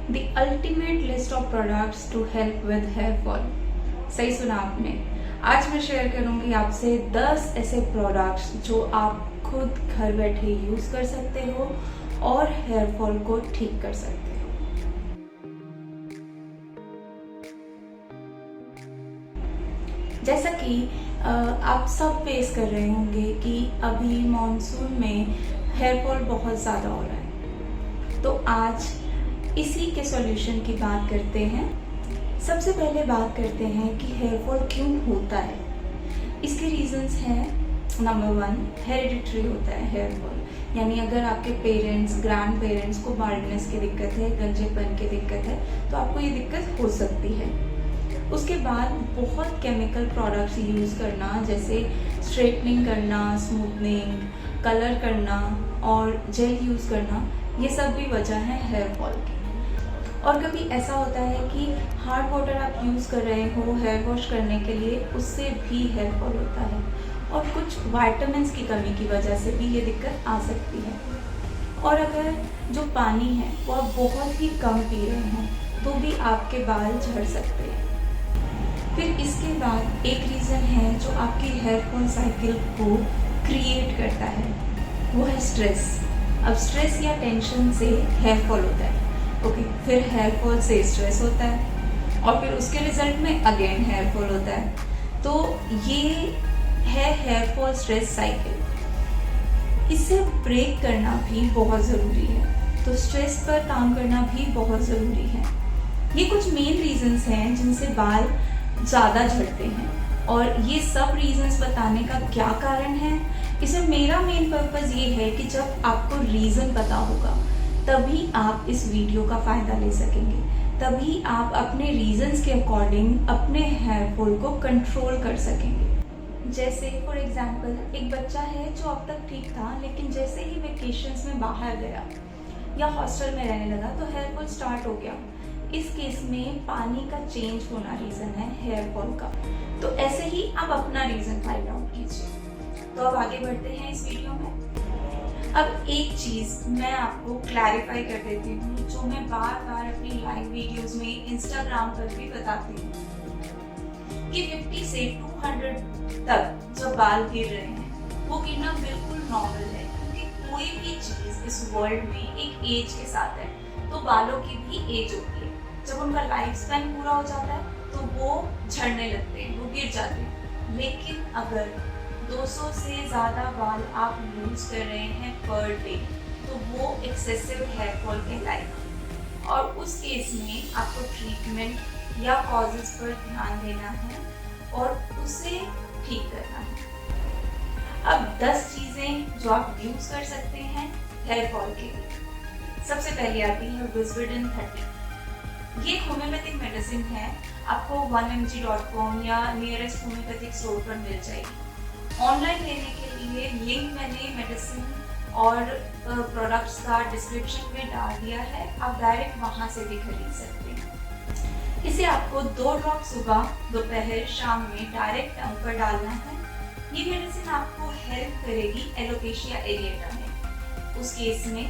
The ultimate list of products to help with hair fall. सही सुना आपने। आज मैं शेयर करूंगी आपसे 10 ऐसे प्रोडक्ट्स जो आप खुद घर बैठे यूज कर सकते हो और हेयर फॉल को ठीक कर सकते हो। जैसा कि आप सब फेस कर रहे होंगे कि अभी मॉनसून में हेयर फॉल बहुत ज़्यादा हो रहा है, तो आज इसी के सॉल्यूशन की बात करते हैं। सबसे पहले बात करते हैं कि हेयर फॉल क्यों होता है। इसके रीजंस हैं, नंबर 1 हेरिडिटरी होता है हेयर फॉल, यानी अगर आपके पेरेंट्स ग्रैंड पेरेंट्स को बाल्डनेस की दिक्कत है, गंजेपन की दिक्कत है, तो आपको ये दिक्कत हो सकती है। उसके बाद बहुत केमिकल प्रोडक्ट्स यूज़ करना, जैसे स्ट्रेटनिंग करना, स्मूथनिंग, कलर करना और जेल यूज़ करना, ये सब भी वजह है हेयर फॉल की। और कभी ऐसा होता है कि हार्ड वाटर आप यूज़ कर रहे हो हेयर वॉश करने के लिए, उससे भी हेयर फॉल होता है। और कुछ विटामिन्स की कमी की वजह से भी ये दिक्कत आ सकती है। और अगर जो पानी है वो आप बहुत ही कम पी रहे हो तो भी आपके बाल झड़ सकते हैं। फिर इसके बाद एक रीज़न है जो आपकी हेयर फॉल साइकिल को क्रिएट करता है, वो है स्ट्रेस। अब स्ट्रेस या टेंशन से हेयर फॉल होता है, ओके। फिर हेयर फॉल से स्ट्रेस होता है और फिर उसके रिजल्ट में अगेन हेयर फॉल होता है। तो ये है हेयर फॉल स्ट्रेस साइकिल। इसे ब्रेक करना भी बहुत ज़रूरी है, तो स्ट्रेस पर काम करना भी बहुत ज़रूरी है। ये कुछ मेन रीजंस हैं जिनसे बाल ज़्यादा झड़ते हैं, और ये सब रीजंस बताने का क्या कारण है, इसमें मेरा मेन पर्पज़ ये है कि जब आपको रीज़न पता होगा तभी आप इस वीडियो का फ़ायदा ले सकेंगे, तभी आप अपने रीजंस के अकॉर्डिंग अपने हेयर फॉल को कंट्रोल कर सकेंगे। जैसे फॉर एग्जांपल एक बच्चा है जो अब तक ठीक था, लेकिन जैसे ही वेकेशंस में बाहर गया या हॉस्टल में रहने लगा तो हेयर फॉल स्टार्ट हो गया। इस केस में पानी का चेंज होना रीज़न है हेयर फॉल का। तो ऐसे ही आप अपना रीज़न फाइंड आउट कीजिए। तो अब आगे बढ़ते हैं इस वीडियो में। अब एक चीज़ मैं आपको क्लैरिफाई कर देती हूँ, जो मैं बार बार अपनी लाइव वीडियोस में इंस्टाग्राम पर भी बताती हूँ कि 50 से 200 तक जब बाल गिर रहे हैं वो गिरना बिल्कुल नॉर्मल है, क्योंकि कोई भी चीज़ इस वर्ल्ड में एक एज के साथ है। तो बालों की भी एज होती है, जब उनका लाइफ स्पैन पूरा हो जाता है तो वो झड़ने लगते हैं, वो गिर जाते हैं। लेकिन अगर 200 से ज़्यादा बाल आप लूज कर रहे हैं पर डे, तो वो एक्सेसिव हेयर फॉल कहलाएगा, और उस केस में आपको ट्रीटमेंट या कॉजेज पर ध्यान देना है और उसे ठीक करना है। अब 10 चीज़ें जो आप यूज़ कर सकते हैं हेयर फॉल के लिए। सबसे पहले आती है विज़विडन 30। ये होम्योपैथिक मेडिसिन है, आपको 1mg.com या नियरेस्ट होम्योपैथिक स्टोर पर मिल जाएगी। ऑनलाइन लेने के लिए लिंक मैंने मेडिसिन और प्रोडक्ट्स का डिस्क्रिप्शन में डाल दिया है, आप डायरेक्ट वहाँ से भी खरीद सकते हैं। इसे आपको 2 ड्रॉप सुबह, दोपहर, शाम में डायरेक्ट टंग पर डालना है। ये मेडिसिन आपको हेल्प करेगी एलोपेशिया एरिएटा में, उस केस में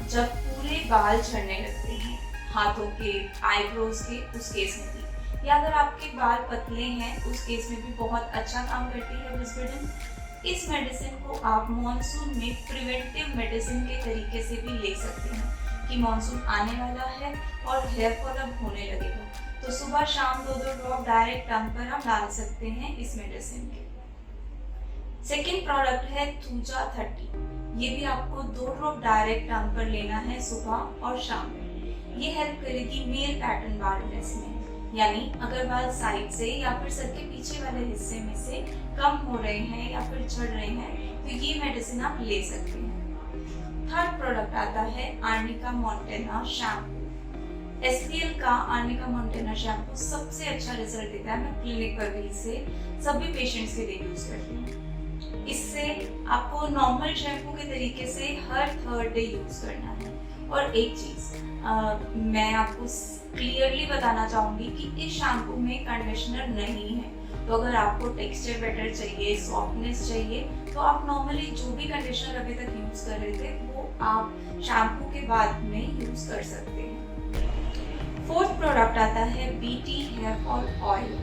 जब पूरे बाल झड़ने लगते हैं, हाथों के, आईब्रोज के, उस केस में भी, या अगर आपके बाल पतले हैं उस केस में भी बहुत अच्छा काम करती है विज़विडन। इस मेडिसिन को आप मॉनसून में प्रिवेंटिव मेडिसिन के तरीके से भी ले सकते हैं कि मॉनसून आने वाला है और हेयर फॉल अब होने लगेगा, तो सुबह शाम 2-2 ड्रॉप डायरेक्ट टंग पर आप डाल सकते हैं इस मेडिसिन के। सेकेंड प्रोडक्ट है थूजा 30। ये भी आपको 2 ड्रॉप डायरेक्ट टंग पर लेना है सुबह और शाम में। ये हेल्प करेगी मेल पैटर्न बाल्डनेस में, यानी अगर बाल साइड से या फिर सर के पीछे वाले हिस्से में से कम हो रहे हैं या फिर झड़ रहे हैं, तो ये मेडिसिन आप ले सकते हैं। थर्ड प्रोडक्ट आता है आर्निका मोंटेना शैम्पू। SPL का आर्निका मोंटेना शैम्पू सबसे अच्छा रिजल्ट देता है। मैं क्लिनिक पर भी इसे सभी पेशेंट्स के लिए यूज करती हूँ। इससे आपको नॉर्मल शैम्पू के तरीके से हर 3rd डे यूज करना है। और एक चीज़ मैं आपको क्लियरली बताना चाहूँगी कि इस शैम्पू में कंडीशनर नहीं है, तो अगर आपको टेक्सचर बेटर चाहिए, सॉफ्टनेस चाहिए, तो आप नॉर्मली जो भी कंडीशनर अभी तक यूज़ कर रहे थे वो आप शैम्पू के बाद में यूज़ कर सकते हैं। प्रोडक्ट आता है बीटी हेयर फॉल ऑयल।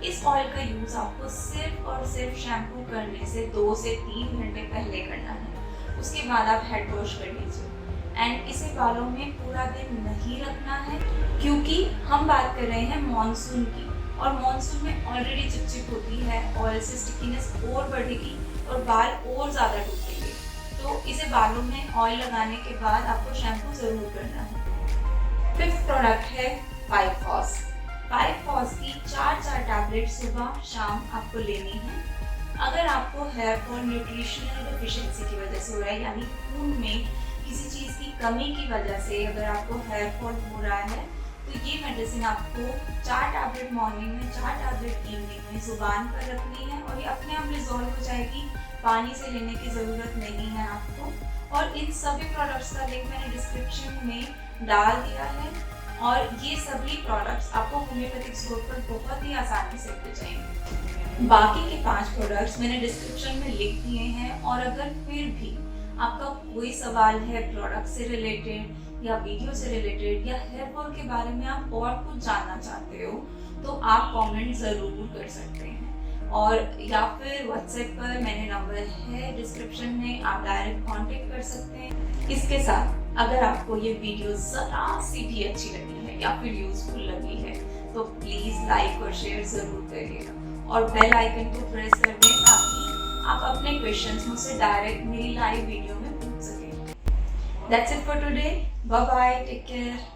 इस ऑयल का यूज आपको सिर्फ और सिर्फ शैम्पू करने से 2 से 3 घंटे पहले करना है। उसके बाद आप हेड वॉश कर लीजिए एंड इसे बालों में पूरा दिन नहीं रखना है, क्योंकि हम बात कर रहे हैं मॉनसून की और मॉनसून में ऑलरेडी चिपचिप होती है, ऑयल से स्टिकीनेस और बढ़ेगी और बाल और ज़्यादा टूटेंगे। तो इसे बालों में ऑयल लगाने के बाद आपको शैम्पू ज़रूर करना है। 5th प्रोडक्ट है 5-फॉस। 5-फॉस की 4 टैबलेट सुबह शाम आपको लेनी है। अगर आपको हेयर फॉल न्यूट्रिशनल डेफिशिएंसी की वजह से हो रहा है, यानी खून में किसी चीज़ की कमी की वजह से अगर आपको हेयर फॉल हो रहा है, तो ये मेडिसिन आपको 4 टैबलेट मॉर्निंग में, 4 टैबलेट इवनिंग में ज़ुबान पर रखनी है और ये अपने आप रिजॉल्व हो जाएगी। पानी से लेने की ज़रूरत नहीं है आपको। और इन सभी प्रोडक्ट्स का लिंक मैंने डिस्क्रिप्शन में डाल दिया है और ये सभी प्रोडक्ट्स आपको होम्योपैथिक स्टोर पर बहुत ही आसानी से मिल जाएंगे। बाकी के 5 प्रोडक्ट्स मैंने डिस्क्रिप्शन में लिख दिए हैं और अगर फिर भी आपका कोई सवाल है प्रोडक्ट से रिलेटेड या वीडियो से रिलेटेड या हेयर फॉल के बारे में आप और कुछ जानना चाहते हो, तो आप कमेंट ज़रूर कर सकते हैं और या फिर व्हाट्सएप पर मैंने नंबर है डिस्क्रिप्शन में, आप डायरेक्ट कांटेक्ट कर सकते हैं। इसके साथ अगर आपको ये वीडियो ज़रा सी भी अच्छी लगी है या फिर यूजफुल लगी है, तो प्लीज़ लाइक और शेयर ज़रूर करिएगा और बेल आइकन को प्रेस कर दें ताकि आप अपने क्वेश्चंस मुझसे डायरेक्ट मेरी लाइव वीडियो में पूछ सकें। That's it for today. Bye bye. Take care.